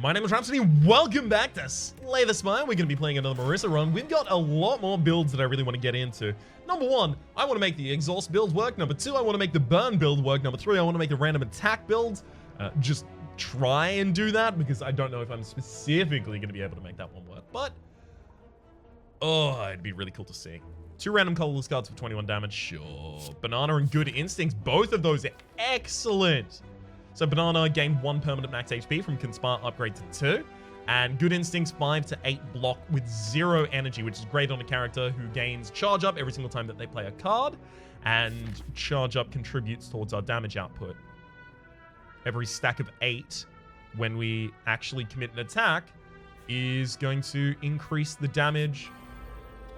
My name is Rhapsody. Welcome back to Slay the Spire. We're going to be playing another Marisa run. We've got a lot more builds that I really want to get into. Number one, I want to make the exhaust build work. Number two, I want to make the burn build work. Number three, I want to make the random attack build. Just try and do that because I don't know if I'm specifically going to be able to make that one work. But, oh, it'd be really cool to see. 2 random colorless cards for 21 damage. Sure. Banana and Good Instincts. Both of those are excellent. So Banana gained 1 permanent max HP from Conspire upgrade to 2. And Good Instincts 5 to 8 block with 0 energy, which is great on a character who gains charge up every single time that they play a card. And charge up contributes towards our damage output. Every stack of 8, when we actually commit an attack, is going to increase the damage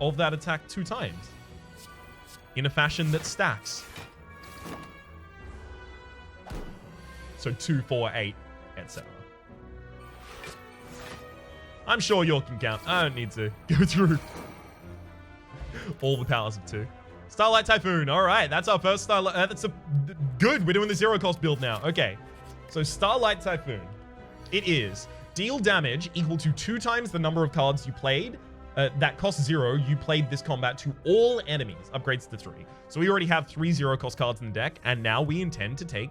of that attack 2 times. In a fashion that stacks. So 2, 4, 8, etc. I'm sure you all can count. I don't need to go through all the powers of 2. Starlight Typhoon. All right, that's our first Starlight. That's good. We're doing the 0 cost build now. Okay, so Starlight Typhoon. It is deal damage equal to 2 times the number of cards you played. That costs 0. You played this combat to all enemies. Upgrades to 3. So we already have 3 0 cost cards in the deck, and now we intend to take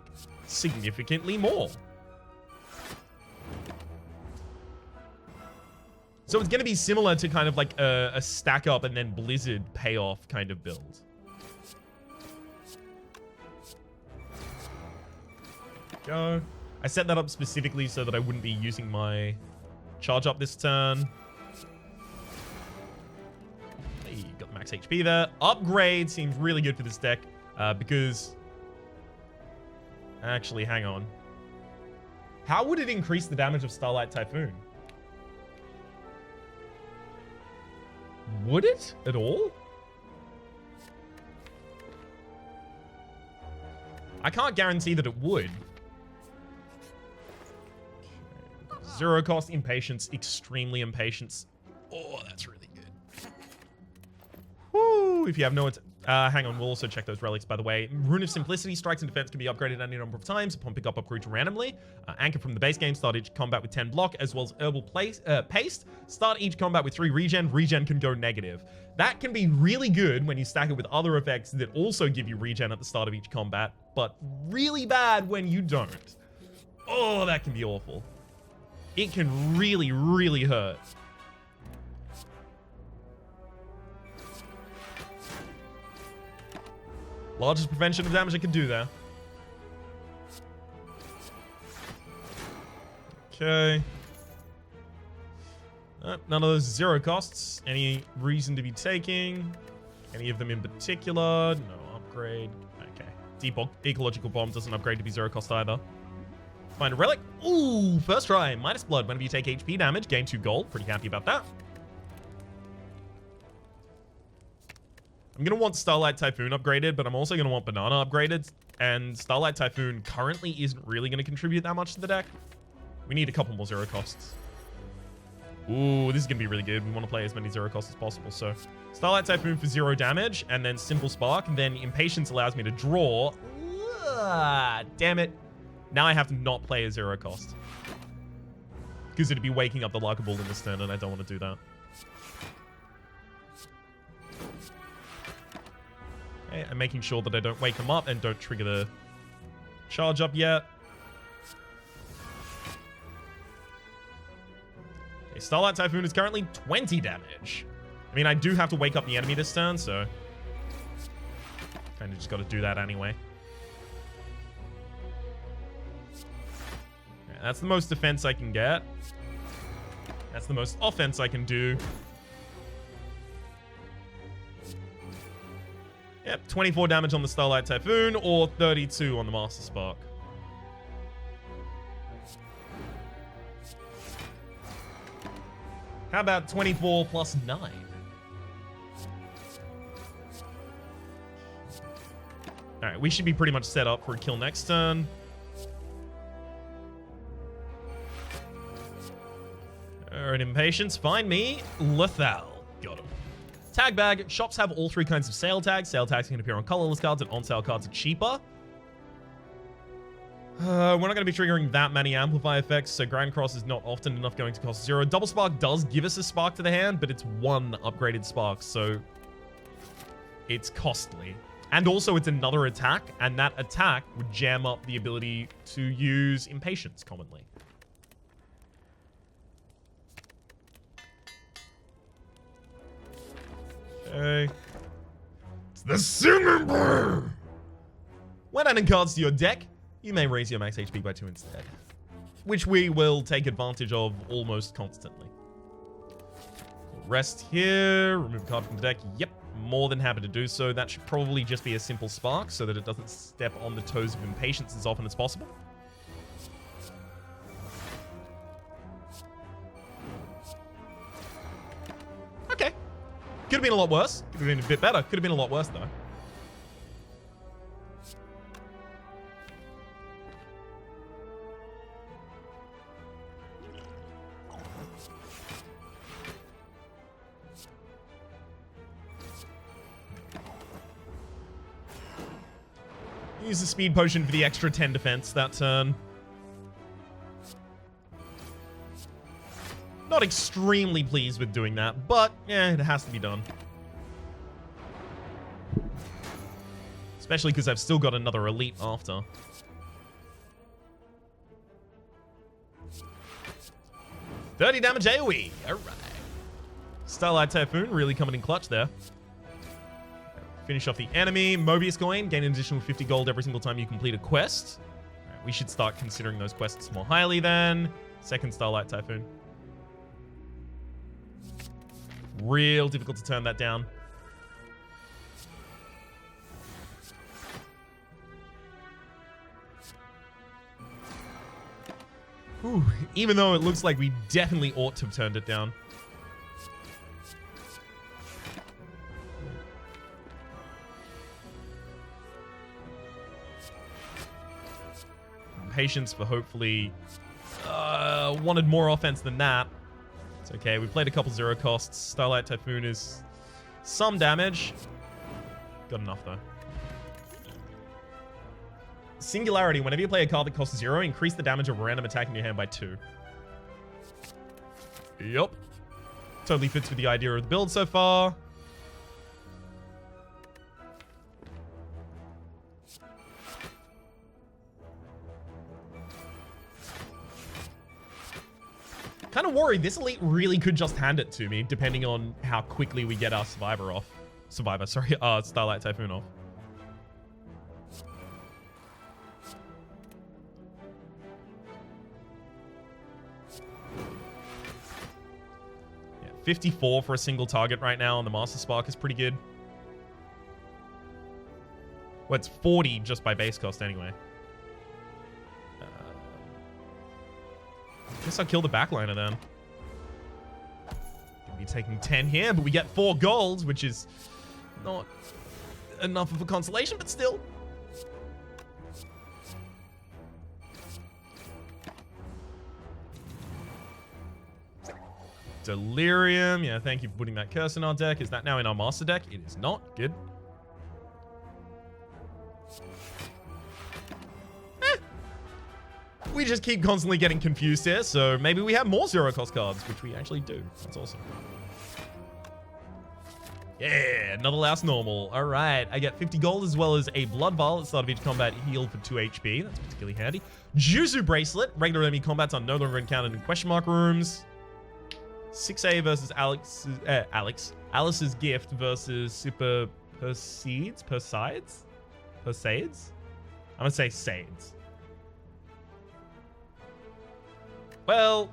significantly more. So it's going to be similar to kind of like a stack up and then Blizzard payoff kind of build. Go. I set that up specifically so that I wouldn't be using my charge up this turn. Hey, got the max HP there. Upgrade seems really good for this deck because... Actually, hang on. How would it increase the damage of Starlight Typhoon? Would it at all? I can't guarantee that it would. Okay. 0 cost, Impatience, extremely Impatience. Oh, that's really good. Woo! If you have no... hang on, we'll also check those relics, by the way. Rune of Simplicity, strikes and defense can be upgraded any number of times upon pickup upgrade randomly. Anchor from the base game, start each combat with 10 block, as well as Herbal Paste. Start each combat with 3 regen. Regen can go negative. That can be really good when you stack it with other effects that also give you regen at the start of each combat, but really bad when you don't. Oh, that can be awful. It can really, really hurt. Largest prevention of damage I can do there. Okay. None of those 0 costs. Any reason to be taking? Any of them in particular? No upgrade. Okay. Deep Ecological Bomb doesn't upgrade to be 0 cost either. Find a relic. Ooh, first try. Minus blood. Whenever you take HP damage, gain 2 gold. Pretty happy about that. I'm going to want Starlight Typhoon upgraded, but I'm also going to want Banana upgraded. And Starlight Typhoon currently isn't really going to contribute that much to the deck. We need a couple more 0 costs. Ooh, this is going to be really good. We want to play as many 0 costs as possible. So Starlight Typhoon for 0 damage, and then Simple Spark. And then Impatience allows me to draw. Damn it. Now I have to not play a 0 cost. Because it'd be waking up the Larka Ball in this turn, and I don't want to do that. I'm making sure that I don't wake them up and don't trigger the charge up yet. Okay, Starlight Typhoon is currently 20 damage. I mean, I do have to wake up the enemy this turn, so... kind of just got to do that anyway. Okay, that's the most defense I can get. That's the most offense I can do. Yep, 24 damage on the Starlight Typhoon, or 32 on the Master Spark. How about 24 plus 9? Alright, we should be pretty much set up for a kill next turn. Alright, Impatience, find me. Lethal. Got him. Tag bag. Shops have all 3 kinds of sale tags. Sale tags can appear on colorless cards, and on sale cards are cheaper. We're not going to be triggering that many amplify effects, so Grand Cross is not often enough going to cost 0. Double Spark does give us a spark to the hand, but it's 1 upgraded spark, so it's costly. And also it's another attack, and that attack would jam up the ability to use Impatience commonly. Okay. It's the Singing Bird! When adding cards to your deck, you may raise your max HP by 2 instead, which we will take advantage of almost constantly. Rest here, remove a card from the deck. Yep, more than happy to do so. That should probably just be a simple spark so that it doesn't step on the toes of Impatience as often as possible. Okay. Could have been a lot worse. Could have been a bit better. Could have been a lot worse, though. Use the speed potion for the extra 10 defense that turn. Not extremely pleased with doing that, but yeah, it has to be done. Especially because I've still got another elite after. $30 damage AoE. Alright. Starlight Typhoon really coming in clutch there. Finish off the enemy. Mobius coin. Gain an additional 50 gold every single time you complete a quest. Right, we should start considering those quests more highly then. Second Starlight Typhoon. Real difficult to turn that down. Whew, even though it looks like we definitely ought to have turned it down. Patience for hopefully wanted more offense than that. It's okay. We played a couple 0 costs. Starlight Typhoon is some damage. Got enough though. Singularity. Whenever you play a card that costs 0, increase the damage of a random attack in your hand by 2. Yup. Totally fits with the idea of the build so far. Kind of worried. This elite really could just hand it to me, depending on how quickly we get our Survivor off. Starlight Typhoon off. Yeah, 54 for a single target right now on the Master Spark is pretty good. Well, it's 40 just by base cost anyway. Guess I'll kill the backliner then. Gonna be taking 10 here, but we get 4 golds, which is not enough of a consolation, but still. Delirium. Yeah, thank you for putting that curse in our deck. Is that now in our master deck? It is not. Good. We just keep constantly getting confused here, so maybe we have more 0 cost cards, which we actually do. That's awesome. Yeah, another last normal. All right, I get 50 gold as well as a blood vial at the start of each combat, healed for 2 HP. That's particularly handy. Jutsu bracelet. Regular enemy combats are no longer encountered in question mark rooms. 6A versus Alice's gift versus Super Perseids? I'm gonna say Saids. Well,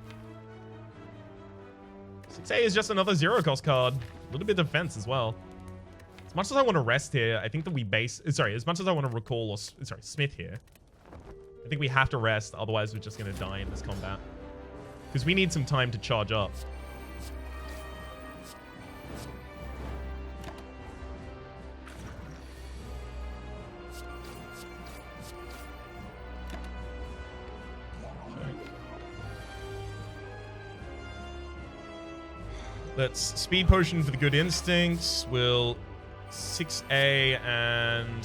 6A is just another 0 cost card. A little bit of defense as well. As much as I want to rest here, I think that we as much as I want to recall, or, Smith here, I think we have to rest, otherwise we're just going to die in this combat. Because we need some time to charge up. Let's speed potion for the good instincts. We'll 6A and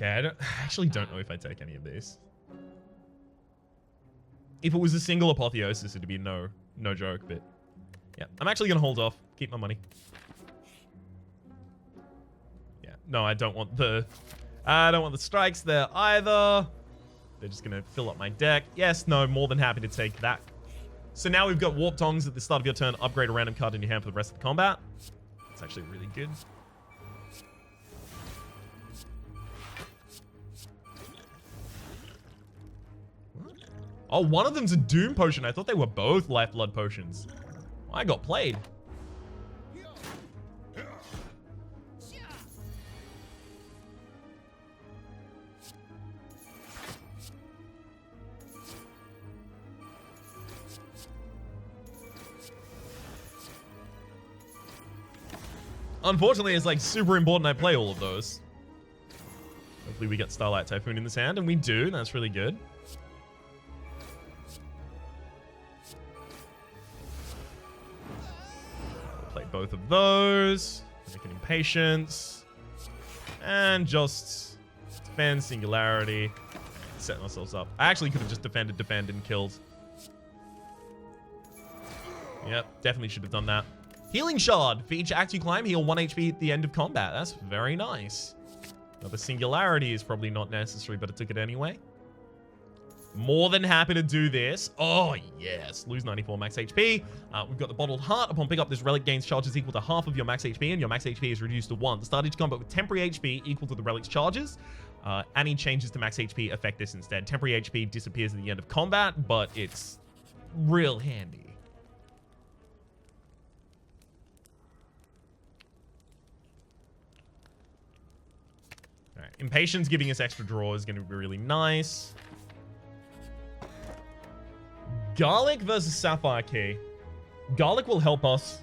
Okay, I actually don't know if I take any of these. If it was a single apotheosis, it'd be no joke, but yeah. I'm actually going to hold off. Keep my money. Yeah, no, I don't want the strikes there either. They're just going to fill up my deck. Yes, no, more than happy to take that. So now we've got Warp Tongs at the start of your turn. Upgrade a random card in your hand for the rest of the combat. It's actually really good. Oh, one of them's a Doom Potion. I thought they were both Lifeblood Potions. I got played. Unfortunately, it's like super important I play all of those. Hopefully we get Starlight Typhoon in this hand, and we do. That's really good. We'll play both of those. Make an Impatience. And just defend Singularity. Setting ourselves up. I actually could have just defended, and killed. Yep, definitely should have done that. Healing Shard. For each act you climb, heal 1 HP at the end of combat. That's very nice. Now, the Singularity is probably not necessary, but I took it anyway. More than happy to do this. Oh, yes. Lose 94 max HP. We've got the Bottled Heart. Upon pickup, this relic gains charges equal to half of your max HP, and your max HP is reduced to 1. Start each combat with temporary HP equal to the relic's charges. Any changes to max HP affect this instead. Temporary HP disappears at the end of combat, but it's real handy. Alright, Impatience giving us extra draw is going to be really nice. Garlic versus Sapphire Key. Garlic will help us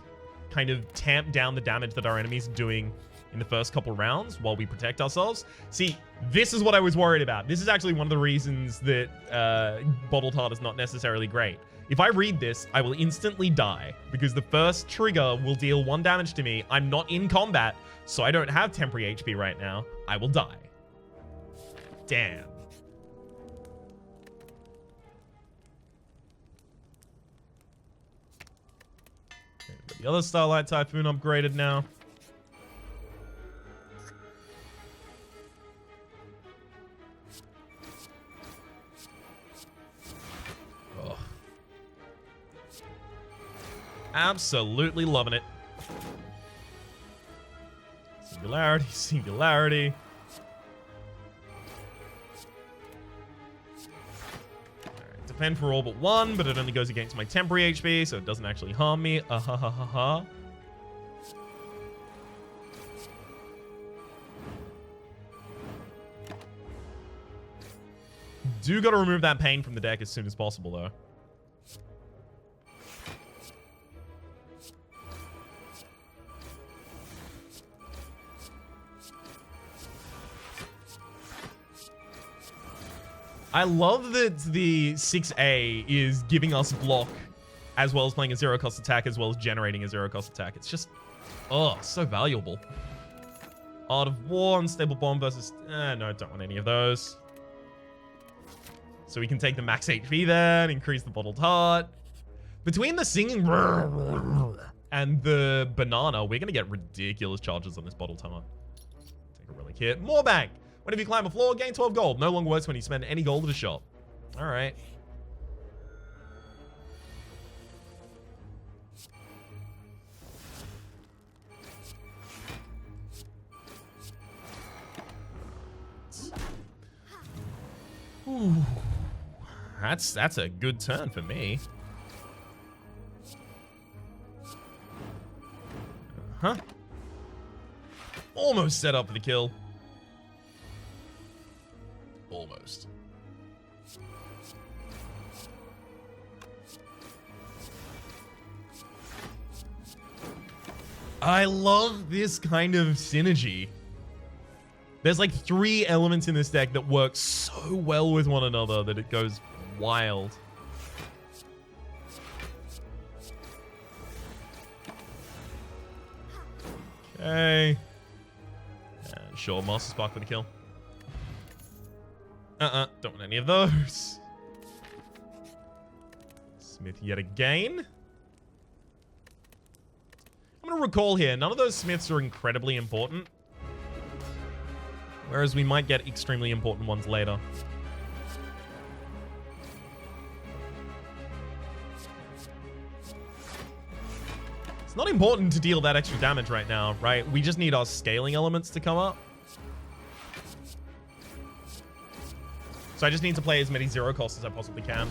kind of tamp down the damage that our enemies are doing in the first couple rounds while we protect ourselves. See, this is what I was worried about. This is actually one of the reasons that Bottled Heart is not necessarily great. If I read this, I will instantly die because the first trigger will deal 1 damage to me. I'm not in combat, so I don't have temporary HP right now. I will die. Damn. The other Starlight Typhoon upgraded now. Oh. Absolutely loving it. Singularity, Singularity. Alright, defend for all but 1, but it only goes against my temporary HP, so it doesn't actually harm me. Ha ha ha ha. Do gotta remove that pain from the deck as soon as possible, though. I love that the 6A is giving us block as well as playing a zero-cost attack as well as generating a zero-cost attack. It's just, oh, so valuable. Art of War, Unstable Bomb versus... no, don't want any of those. So we can take the max HP there and increase the Bottled Heart. Between the singing and the banana, we're going to get ridiculous charges on this Bottled Heart. Take a relic here. More bank! Whenever you climb a floor, gain 12 gold. No longer works when you spend any gold at a shop. All right. Ooh. That's a good turn for me. Huh? Almost set up for the kill. Almost. I love this kind of synergy. There's like 3 elements in this deck that work so well with one another that it goes wild. Okay. And sure, Master Spark for the kill. Don't want any of those. Smith yet again. I'm going to recall here, none of those smiths are incredibly important. Whereas we might get extremely important ones later. It's not important to deal that extra damage right now, right? We just need our scaling elements to come up. So I just need to play as many zero costs as I possibly can.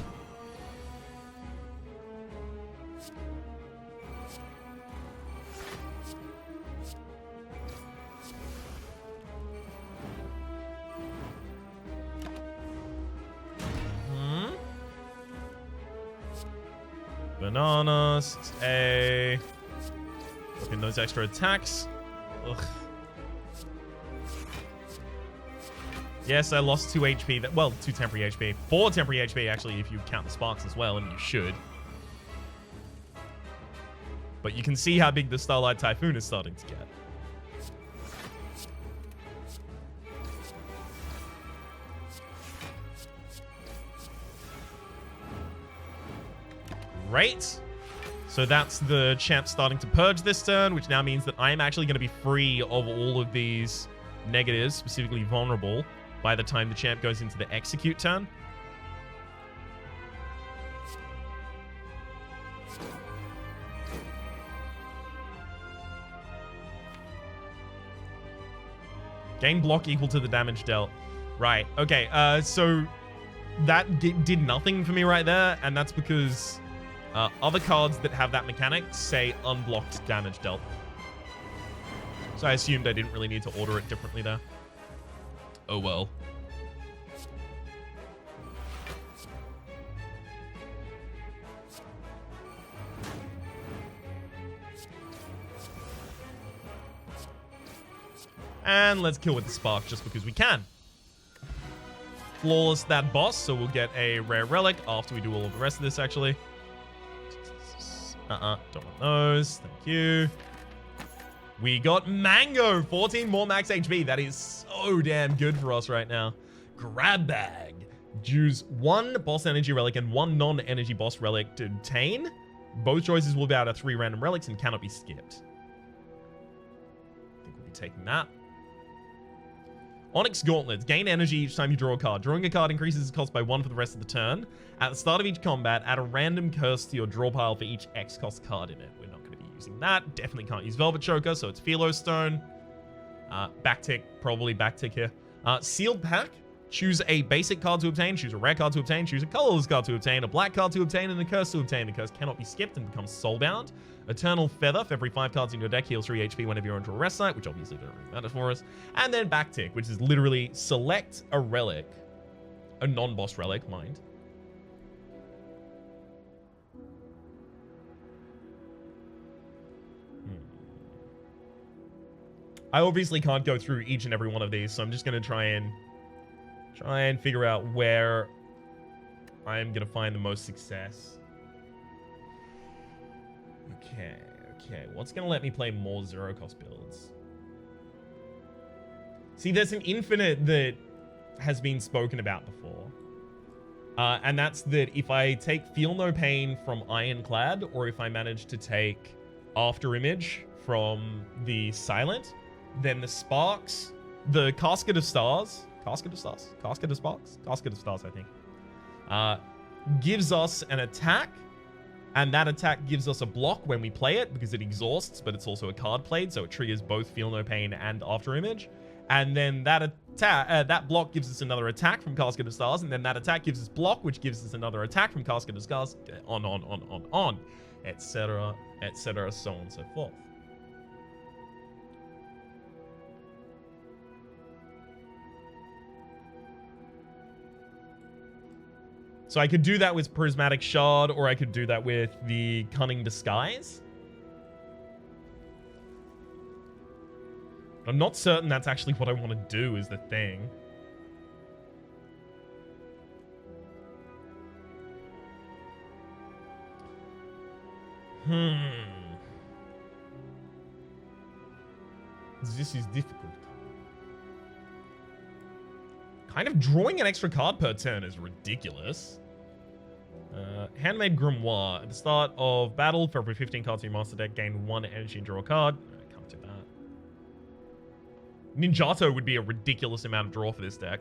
Bananas, A. Look in those extra attacks. Ugh. Yes, I lost 2 HP. Well, 2 temporary HP. 4 temporary HP, actually, if you count the sparks as well, and you should. But you can see how big the Starlight Typhoon is starting to get. Great. So that's the champ starting to purge this turn, which now means that I'm actually going to be free of all of these negatives, specifically vulnerable, by the time the champ goes into the execute turn. Gain block equal to the damage dealt. Right. Okay. So that did nothing for me right there, and that's because other cards that have that mechanic say unblocked damage dealt. So I assumed I didn't really need to order it differently there. Oh well. And let's kill with the spark just because we can. Flawless that boss, so we'll get a rare relic after we do all of the rest of this, actually. Don't want those. Thank you. We got Mango. 14 more max HP. That is so damn good for us right now. Grab Bag. Choose 1 boss energy relic and 1 non-energy boss relic to obtain. Both choices will be out of 3 random relics and cannot be skipped. I think we'll be taking that. Onyx Gauntlets. Gain energy each time you draw a card. Drawing a card increases its cost by 1 for the rest of the turn. At the start of each combat, add a random curse to your draw pile for each X cost card in it. We're not going to be using that. Definitely can't use Velvet Choker, so it's Philo Stone. Backtick. Probably backtick here. Sealed Pack. Choose a basic card to obtain, choose a rare card to obtain, choose a colorless card to obtain, a black card to obtain, and a curse to obtain. The curse cannot be skipped and becomes soulbound. Eternal Feather. For every 5 cards in your deck, heals 3 HP whenever you're onto a rest site, which obviously doesn't really matter for us. And then Backtick, which is literally select a relic. A non-boss relic, mind. I obviously can't go through each and every one of these, so I'm just going to try and figure out where I'm going to find the most success. Okay. What's going to let me play more zero-cost builds? See, there's an infinite that has been spoken about before. And that's that if I take Feel No Pain from Ironclad, or if I manage to take After Image from the Silent, then the Sparks, the Casket of Stars, Casket of Stars, I think, gives us an attack, and that attack gives us a block when we play it because it exhausts, but it's also a card played, so it triggers both Feel No Pain and After Image. And then that attack, that block gives us another attack from Casket of Stars, and then that attack gives us block, which gives us another attack from Casket of Stars, on, etc., so on and so forth. So I could do that with Prismatic Shard, or I could do that with the Cunning Disguise. I'm not certain that's actually what I want to do is the thing. This is difficult. Kind of drawing an extra card per turn is ridiculous. Handmade Grimoire. At the start of battle, for every 15 cards in your master deck, gain 1 energy and draw a card. I can't do that. Ninjato would be a ridiculous amount of draw for this deck.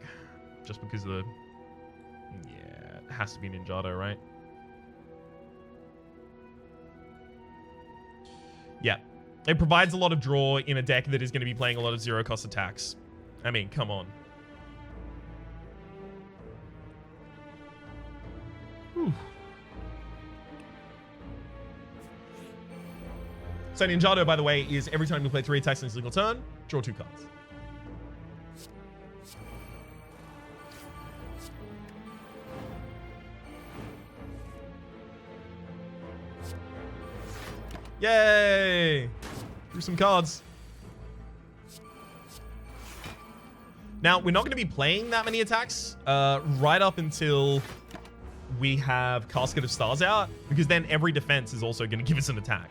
Just because of the... Yeah, it has to be Ninjato, right? Yeah. It provides a lot of draw in a deck that is going to be playing a lot of zero-cost attacks. I mean, come on. Whew. So Ninjato, by the way, is every time you play 3 attacks in a single turn, draw 2 cards. Yay! Drew some cards. Now, we're not going to be playing that many attacks right up until we have Casket of Stars out, because then every defense is also going to give us an attack.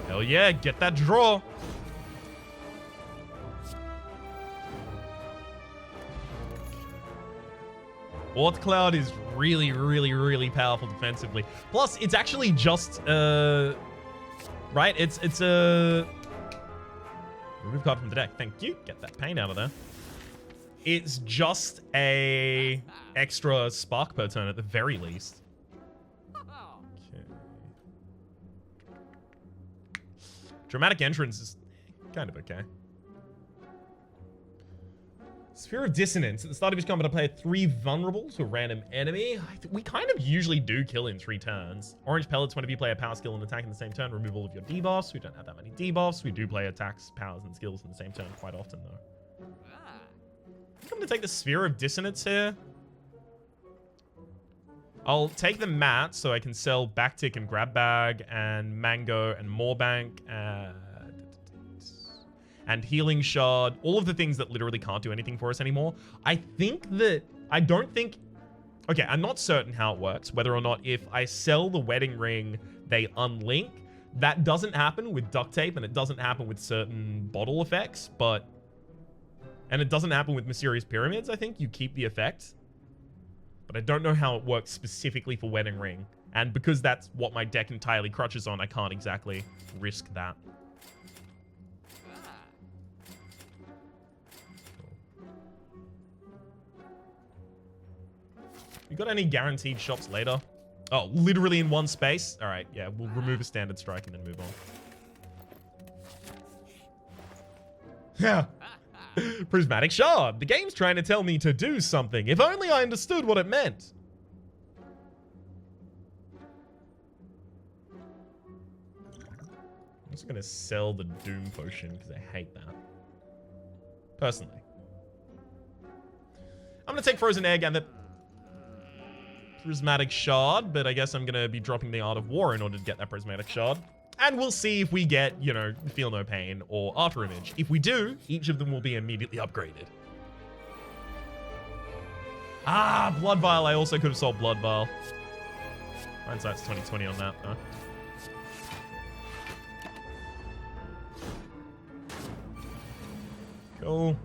Hell yeah, get that draw. Orth Cloud is really, really, really powerful defensively. Plus, it's actually just, right? It's a... Remove card from the deck. Thank you. Get that pain out of there. It's just a extra spark per turn at the very least. Okay. Dramatic Entrance is kind of okay. Sphere of Dissonance. At the start of each combat, I play 3 vulnerable to a random enemy. We kind of usually do kill in 3 turns. Orange Pellets, whenever you play a power skill and attack in the same turn, remove all of your debuffs. We don't have that many debuffs. We do play attacks, powers, and skills in the same turn quite often, though. I'm going to take the Sphere of Dissonance here. I'll take the mat so I can sell Backtick and Grab Bag and Mango and Moorbank and Healing Shard, all of the things that literally can't do anything for us anymore. I don't think... Okay, I'm not certain how it works, whether or not if I sell the Wedding Ring, they unlink. That doesn't happen with Duct Tape, and it doesn't happen with certain bottle effects, but... And it doesn't happen with Mysterious Pyramids, I think. You keep the effect. But I don't know how it works specifically for Wedding Ring. And because that's what my deck entirely crutches on, I can't exactly risk that. You got any guaranteed shops later? Oh, literally in one space? All right, yeah, we'll remove a standard strike and then move on. Yeah. Prismatic Shard. The game's trying to tell me to do something. If only I understood what it meant. I'm just going to sell the Doom Potion because I hate that. Personally. I'm going to take Frozen Egg and the Prismatic Shard, but I guess I'm going to be dropping the Art of War in order to get that Prismatic Shard. And we'll see if we get, you know, Feel No Pain or After Image. If we do, each of them will be immediately upgraded. Ah, Blood Vial. I also could have sold Blood Vial. Hindsight's 2020 on that, though. Cool.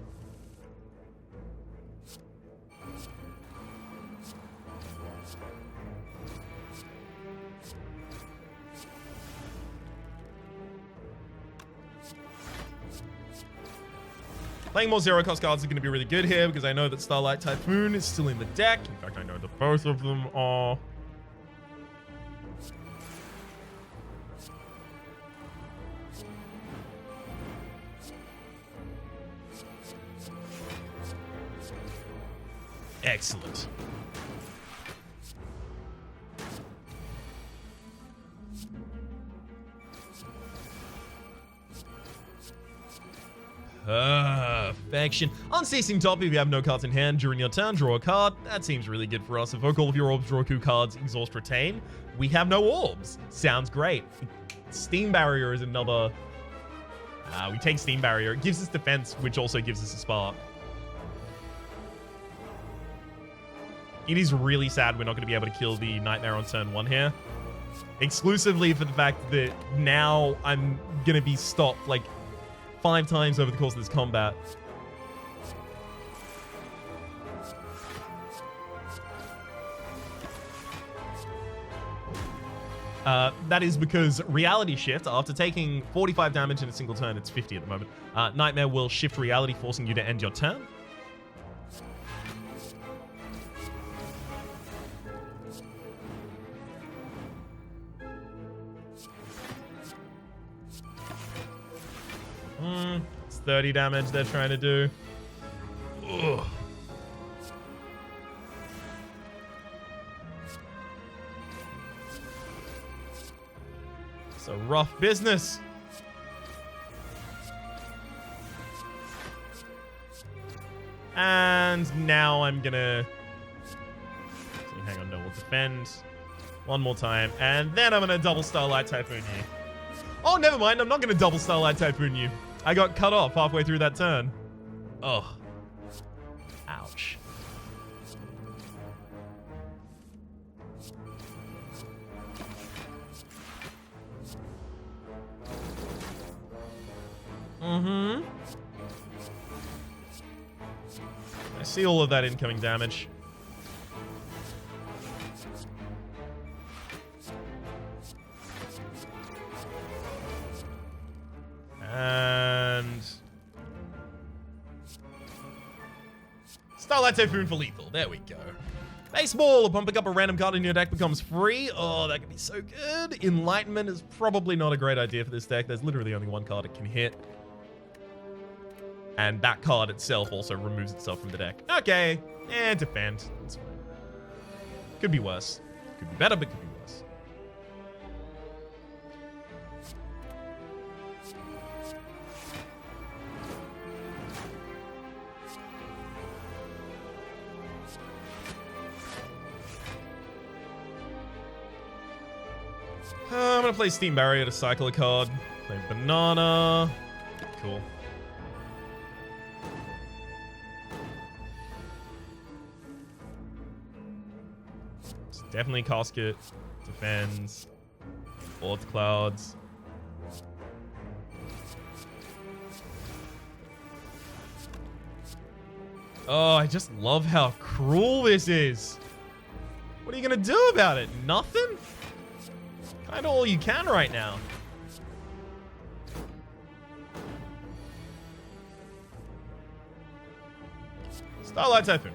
Playing more zero-cost cards is going to be really good here because I know that Starlight Typhoon is still in the deck. In fact, I know that both of them are. Excellent. Perfection. Unceasing Top, if you have no cards in hand during your turn, draw a card. That seems really good for us. Evoke all of your orbs, draw 2 cards, exhaust, retain. We have no orbs. Sounds great. Steam Barrier is another... we take Steam Barrier. It gives us defense, which also gives us a spark. It is really sad we're not going to be able to kill the Nightmare on turn 1 here. Exclusively for the fact that now I'm going to be stopped like 5 times over the course of this combat. That is because Reality Shift, after taking 45 damage in a single turn, it's 50 at the moment. Nightmare will shift reality, forcing you to end your turn. It's 30 damage they're trying to do. Ugh. It's a rough business. And now I'm gonna... hang on, no, we'll defend. One more time. And then I'm gonna double Starlight Typhoon you. Oh, never mind. I'm not gonna double Starlight Typhoon you. I got cut off halfway through that turn. Oh. Ouch. Mm-hmm. I see all of that incoming damage. And... Starlight Typhoon for lethal. There we go. Baseball. Upon pick up a random card in your deck becomes free. Oh, that could be so good. Enlightenment is probably not a great idea for this deck. There's literally only one card it can hit. And that card itself also removes itself from the deck. Okay. And defend. That's fine. Could be worse. Could be better, but could be worse. I'm gonna play Steam Barrier to cycle a card. Play Banana. Cool. It's definitely Casket. Defends. Board Clouds. Oh, I just love how cruel this is. What are you gonna do about it? Nothing? Kind of all you can right now. Starlight Typhoon.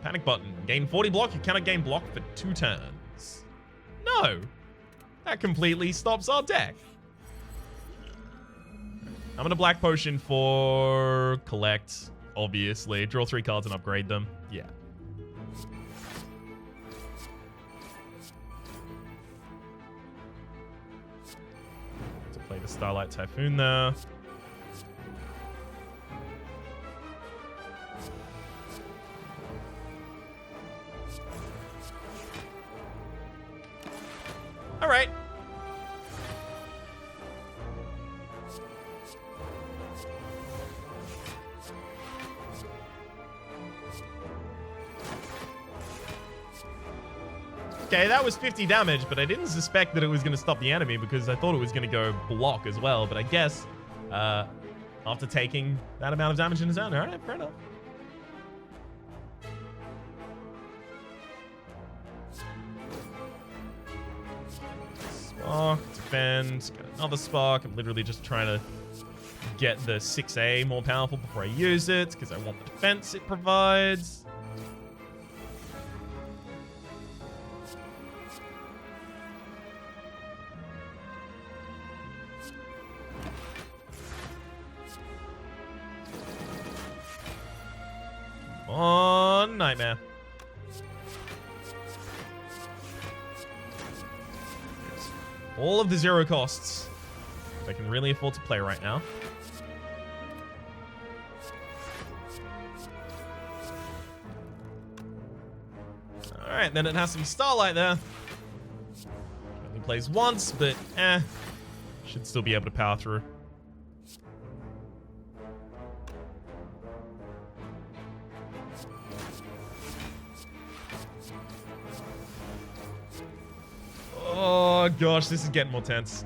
Panic button. Gain 40 block. You cannot gain block for 2 turns. No. That completely stops our deck. I'm gonna Black Potion for collect, obviously. Draw 3 cards and upgrade them. Yeah. Play the Starlight Typhoon there. All right. Okay, that was 50 damage, but I didn't suspect that it was going to stop the enemy because I thought it was going to go block as well. But I guess after taking that amount of damage in his own, all right, fair enough. Spark, defend, get another spark. I'm literally just trying to get the 6A more powerful before I use it because I want the defense it provides. On Nightmare. All of the 0 costs I can really afford to play right now. Alright, then it has to be Starlight there. Only plays once, but should still be able to power through. Oh gosh, this is getting more tense.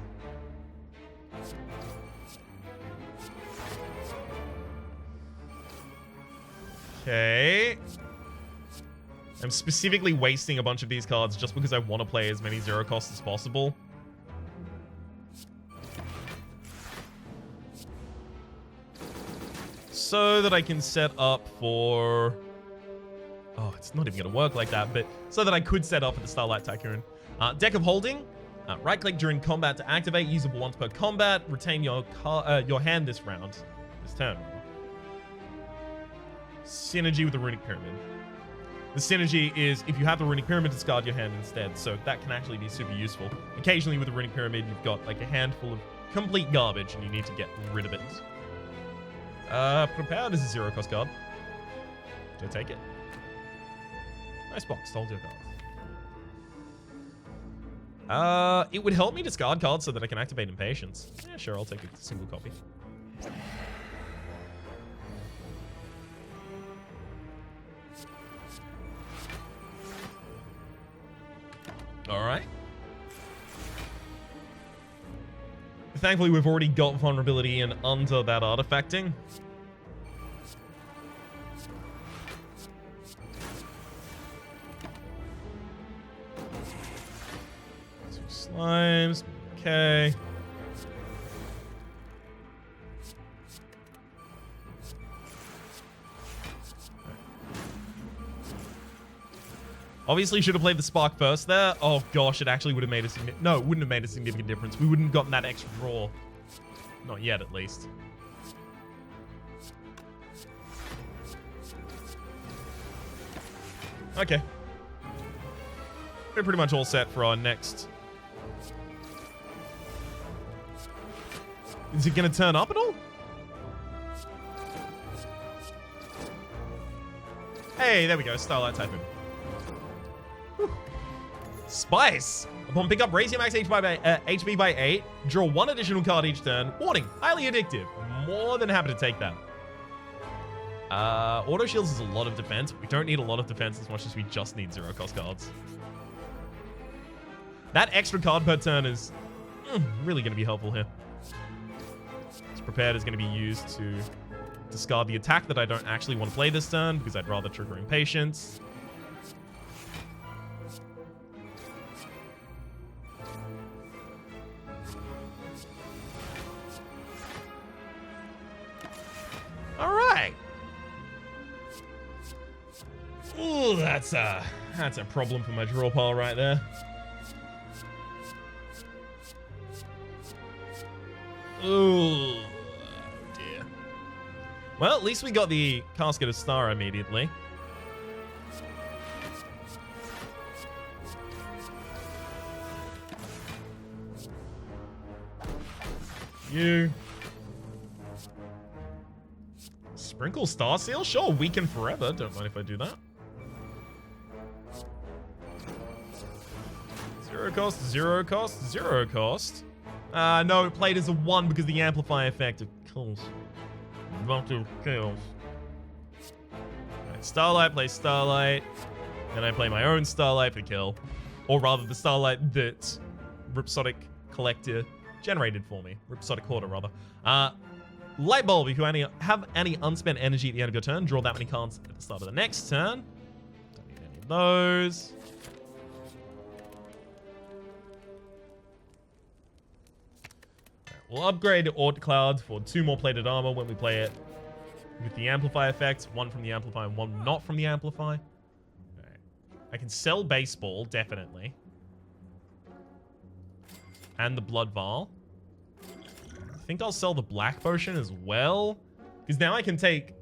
Okay. I'm specifically wasting a bunch of these cards just because I want to play as many zero costs as possible. So that I can set up for... Oh, it's not even going to work like that, but so that I could set up for the Starlight Tycoon. Deck of Holding. Right-click during combat to activate. Usable once per combat. Retain your hand this round. This turn. Synergy with the Runic Pyramid. The synergy is if you have the Runic Pyramid, discard your hand instead. So that can actually be super useful. Occasionally with the Runic Pyramid, you've got like a handful of complete garbage and you need to get rid of it. Prepared is a zero cost card. Do I take it? Nice box. Hold your cards. It would help me discard cards so that I can activate Impatience. Yeah, sure. I'll take a single copy. All right. Thankfully, we've already got vulnerability in under that artifacting. Two slimes. Okay. Obviously, should have played the Spark first there. Oh gosh, it actually would have made a no, it wouldn't have made a significant difference. We wouldn't have gotten that extra draw. Not yet, at least. Okay. We're pretty much all set for our next. Is it going to turn up at all? Hey, there we go. Starlight Typhoon. Spice! Upon pickup, raise your max HP by 8. Draw 1 additional card each turn. Warning, highly addictive. More than happy to take that. Auto Shields is a lot of defense. We don't need a lot of defense as much as we just need zero cost cards. That extra card per turn is really going to be helpful here. This Prepared is going to be used to discard the attack that I don't actually want to play this turn because I'd rather trigger Impatience. All right. Ooh, that's a problem for my draw pile right there. Ooh, dear. Well, at least we got the Casket of Star immediately. You. Sprinkle Star Seal? Sure, weaken forever. Don't mind if I do that. Zero cost, zero cost, zero cost. No, it played as a 1 because the amplify effect of kills. Not of kills. Right, Starlight plays Starlight. Then I play my own Starlight for kill. Or rather, the Starlight that Rhapsodic Collector generated for me. Rhapsodic Hoarder, rather. Light Bulb, if you have any unspent energy at the end of your turn, draw that many cards at the start of the next turn. Don't need any of those. We'll upgrade Ort Cloud for 2 more plated armor when we play it with the Amplify effect. 1 from the Amplify and 1 not from the Amplify. Right. I can sell Baseball, definitely. And the Blood Vial. I think I'll sell the Black Potion as well. Because now I can take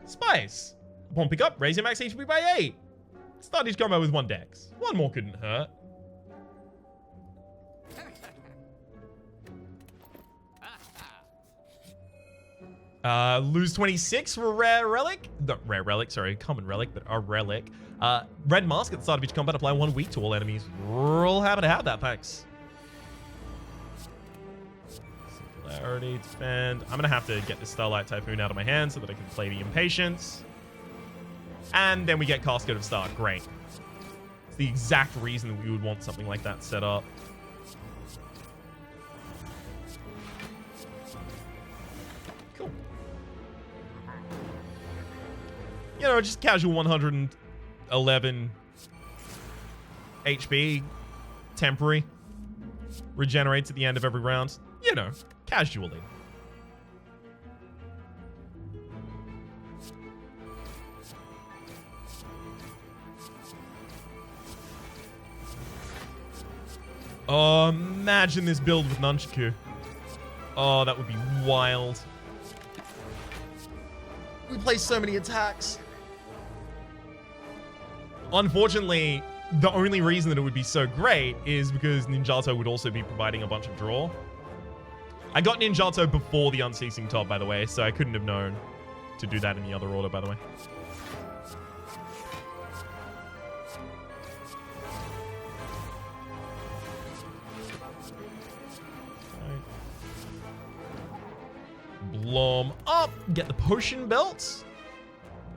Spice. Upon pickup, raise your max HP by 8. Start each combo with 1 dex. 1 more couldn't hurt. Lose 26 for a rare relic. Not rare relic, sorry, common relic, but a relic. Red Mask at the start of each combat, apply 1 weak to all enemies. Real happy to have that, thanks. Singularity, defend. I'm gonna have to get the Starlight Typhoon out of my hand so that I can play the Impatience. And then we get Casket of Star. Great. It's the exact reason that we would want something like that set up. know, just casual 111 HP, temporary, regenerates at the end of every round. You know, casually. Oh, imagine this build with Nunchaku. Oh, that would be wild. We play so many attacks. Unfortunately, the only reason that it would be so great is because Ninjato would also be providing a bunch of draw. I got Ninjato before the Unceasing Top, by the way, so I couldn't have known to do that in the other order, by the way. Blom up. Get the potion belts.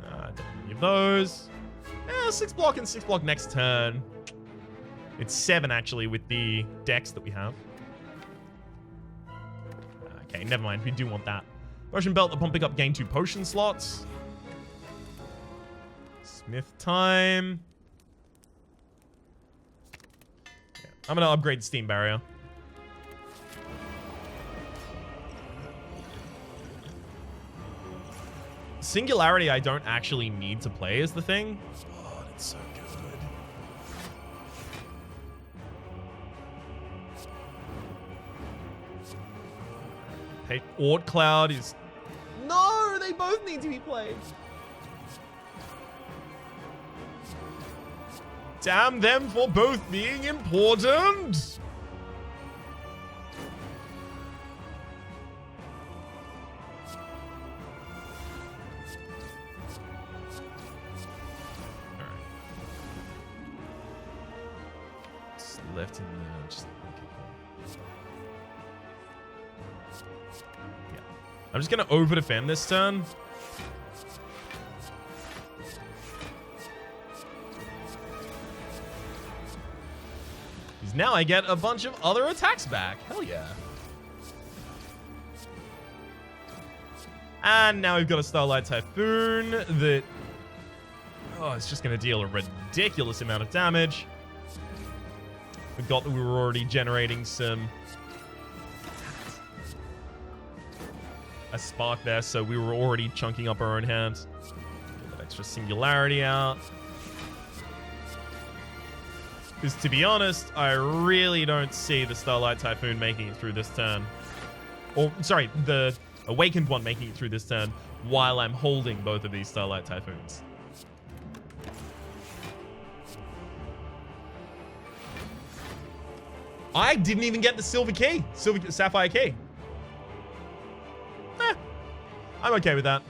Don't need those. 6 block and 6 block next turn. It's 7 actually with the decks that we have. Okay, never mind. We do want that. Potion belt upon pickup, gain 2 potion slots. Smith time. Yeah, I'm gonna upgrade Steam Barrier. Singularity I don't actually need to play is the thing. Oh, it's so good. Hey, Ort Cloud is... No, they both need to be played. Damn them for both being important. Left in there, just yeah. I'm just gonna over defend this turn. Because now I get a bunch of other attacks back. Hell yeah. And now we've got a Starlight Typhoon that it's just gonna deal a ridiculous amount of damage. Forgot that we were already generating a spark there, so we were already chunking up our own hands. Get that extra singularity out. Because to be honest, I really don't see the Starlight Typhoon making it through this turn. Or, sorry, the Awakened one making it through this turn while I'm holding both of these Starlight Typhoons. I didn't even get the Sapphire Key. I'm okay with that.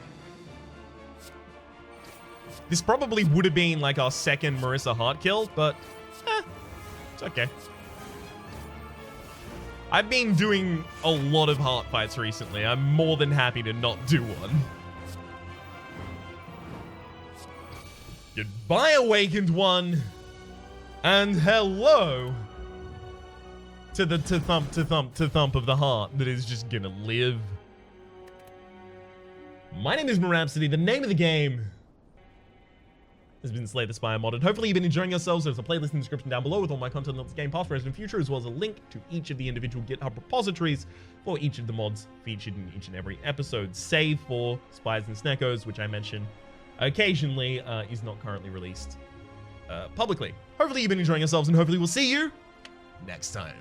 This probably would have been like our second Marisa heart kill, but it's okay. I've been doing a lot of heart fights recently. I'm more than happy to not do one. Goodbye, Awakened One. And hello to the thump of the heart that is just gonna live. My name is Rhapsody. The name of the game has been Slay the Spire modded. Hopefully you've been enjoying yourselves. There's a playlist in the description down below with all my content on this game past, present, and future, as well as a link to each of the individual GitHub repositories for each of the mods featured in each and every episode, save for Spires and Sneckos, which I mention occasionally, is not currently released publicly. Hopefully you've been enjoying yourselves, and hopefully we'll see you next time.